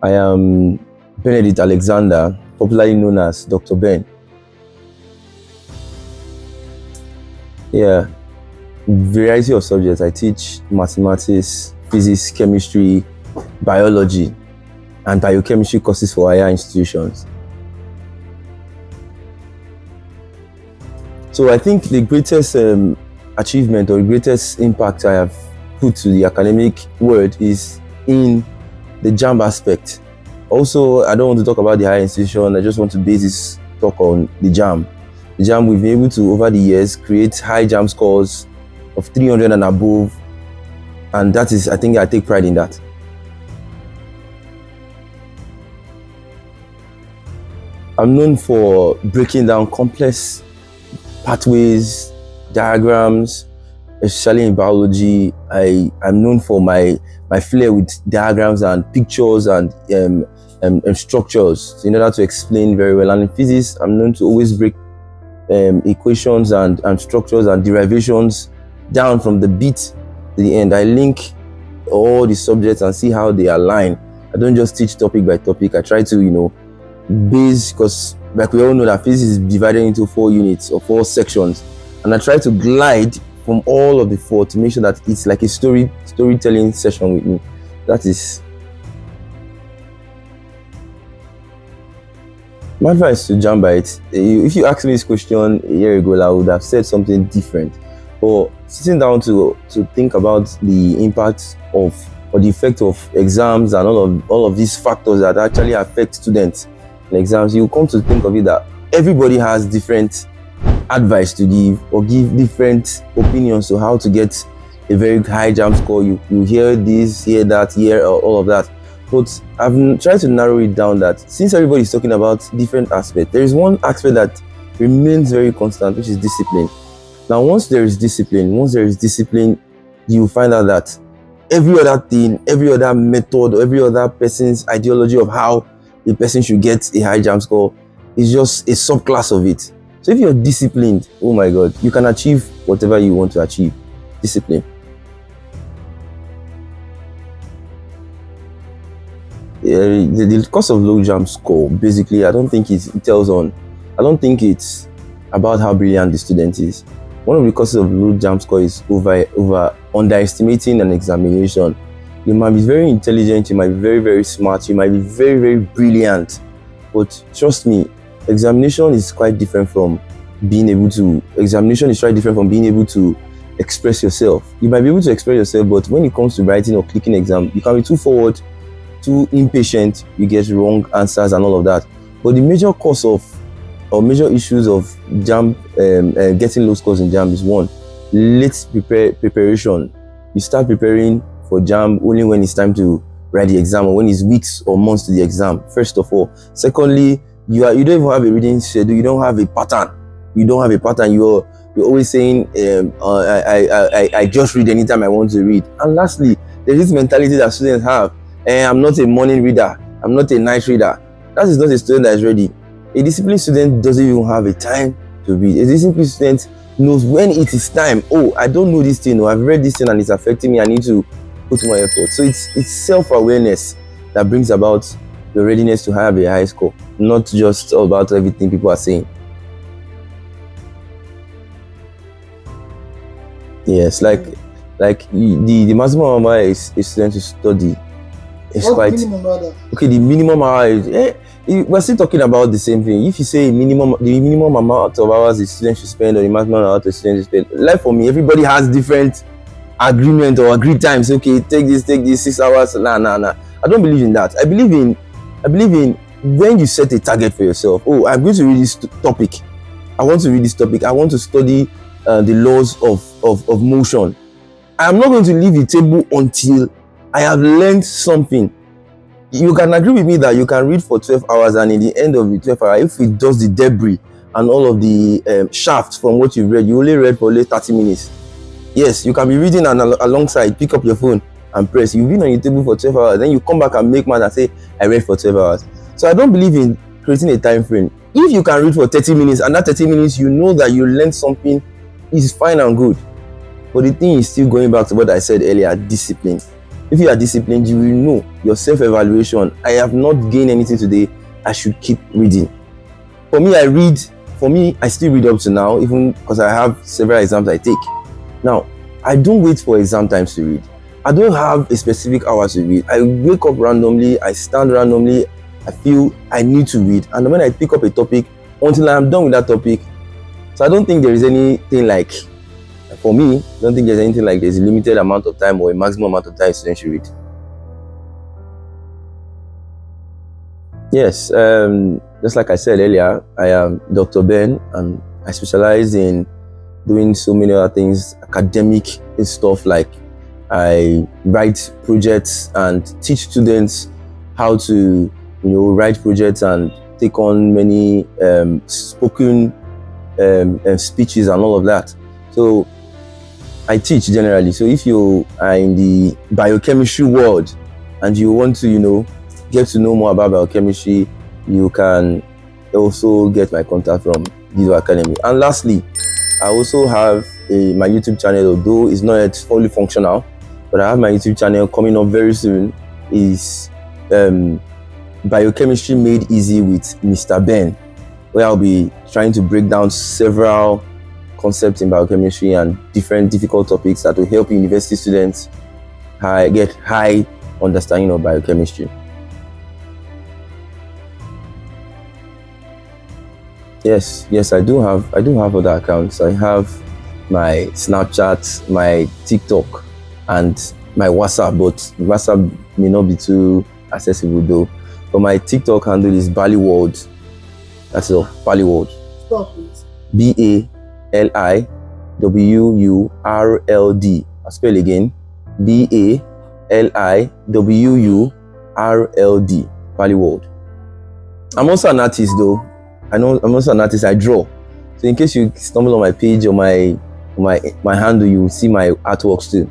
I am Benedict Alexander, popularly known as Dr. Ben. Yeah, variety of subjects. I teach mathematics, physics, chemistry, biology, and biochemistry courses for higher institutions. So I think the greatest achievement or the greatest impact I have put to the academic world is in the JAMB aspect. Also, I don't want to talk about the higher institution. I just want to base this talk on the JAMB. The JAMB, we've been able to, over the years, create high JAMB scores of 300 and above. And that is, I think I take pride in that. I'm known for breaking down complex pathways, diagrams, especially in biology. I'm known for my flair with diagrams and pictures and structures in order to explain very well. And in physics, I'm known to always break equations and structures and derivations down from the bit to the end. I link all the subjects and see how they align. I don't just teach topic by topic. I try to, base, because like we all know that physics is divided into 4 units or 4 sections, and I try to glide from all of the 4 to make sure that it's like a storytelling session with me. That is my advice to JAMB. If you asked me this question a year ago, I would have said something different. But sitting down to think about the impact of or the effect of exams and all of these factors that actually affect students in exams, you come to think of it that everybody has different advice to give or give different opinions to how to get a very high JAMB score. You hear this, hear that, hear all of that. But I've tried to narrow it down that since everybody's talking about different aspects, there is one aspect that remains very constant, which is discipline. Now, once there is discipline, you find out that every other thing, every other method, or every other person's ideology of how a person should get a high JAMB score is just a subclass of it. So if you're disciplined, oh my God, you can achieve whatever you want to achieve. Discipline. The cause of low JAMB score, basically, I don't think it's about how brilliant the student is. One of the causes of low JAMB score is over underestimating an examination. You might be very intelligent, you might be very, very smart, you might be very, very brilliant, but trust me, examination is quite different from being able to express yourself. You might be able to express yourself, but when it comes to writing or clicking exam, you can be too forward, too impatient, you get wrong answers and all of that. But the major cause of or major issues of JAMB, getting low scores in JAMB is one, late preparation. You start preparing for JAMB only when it's time to write the exam or when it's weeks or months to the exam, first of all. Secondly, you don't even have a reading schedule, you don't have a pattern. You're always saying, I just read anytime I want to read. And lastly, there's this mentality that students have, I'm not a morning reader, I'm not a night reader. That is not a student that is ready. A disciplined student doesn't even have a time to read. A disciplined student knows when it is time. Oh, I don't know this thing, or I've read this thing and it's affecting me, I need to put more effort. So it's self-awareness that brings about the readiness to have a high score, not just about everything people are saying. Yes, like the maximum amount is student to study. It's quite okay. The minimum hour is we're still talking about the same thing. If you say the minimum amount of hours the student should spend or the maximum amount the student should spend, like for me, everybody has different agreement or agreed times. Okay, take this 6 hours. Nah. I don't believe in that. I believe in when you set a target for yourself. Oh, I'm going to read this topic. I want to read this topic. I want to study the laws of motion. I am not going to leave the table until I have learned something. You can agree with me that you can read for 12 hours and in the end of the 12 hours, if it does the debris and all of the shafts from what you read, you only read for only 30 minutes. Yes, you can be reading and alongside, pick up your phone and press. You've been on your table for 12 hours, then you come back and make math and say, I read for 12 hours. So I don't believe in creating a time frame. If you can read for 30 minutes and that 30 minutes, you know that you learned something, is fine and good. But the thing is still going back to what I said earlier, discipline. If you are disciplined, you will know your self-evaluation. I have not gained anything today. I should keep reading. For me, I still read up to now, even because I have several exams I take. Now, I don't wait for exam times to read. I don't have a specific hour to read. I wake up randomly, I stand randomly, I feel I need to read. And when I pick up a topic, until I'm done with that topic. So I don't think there is anything like, for me, I don't think there's anything like there's a limited amount of time or a maximum amount of time students should read. Yes, just like I said earlier, I am Dr. Ben, and I specialize in doing so many other things, academic stuff, like I write projects and teach students how to, write projects and take on many spoken speeches and all of that. So I teach generally. So if you are in the biochemistry world and you want to, get to know more about biochemistry, you can also get my contact from Gido Academy. And lastly, I also have my YouTube channel, although it's not yet fully functional, but I have my YouTube channel coming up very soon. Is Biochemistry Made Easy with Mr. Ben, where I'll be trying to break down several concepts in biochemistry and different difficult topics that will help university students get high understanding of biochemistry. Yes, I do have other accounts. I have my Snapchat, my TikTok, and my WhatsApp, but WhatsApp may not be too accessible though. But my TikTok handle is Ballyworld. That's all, Ballyworld. Stop, please. BALIWURLD. I'll spell again. BALIWURLD. Ballyworld. I'm also an artist though. I'm also an artist. I draw. So in case you stumble on my page or my handle, you will see my artworks too.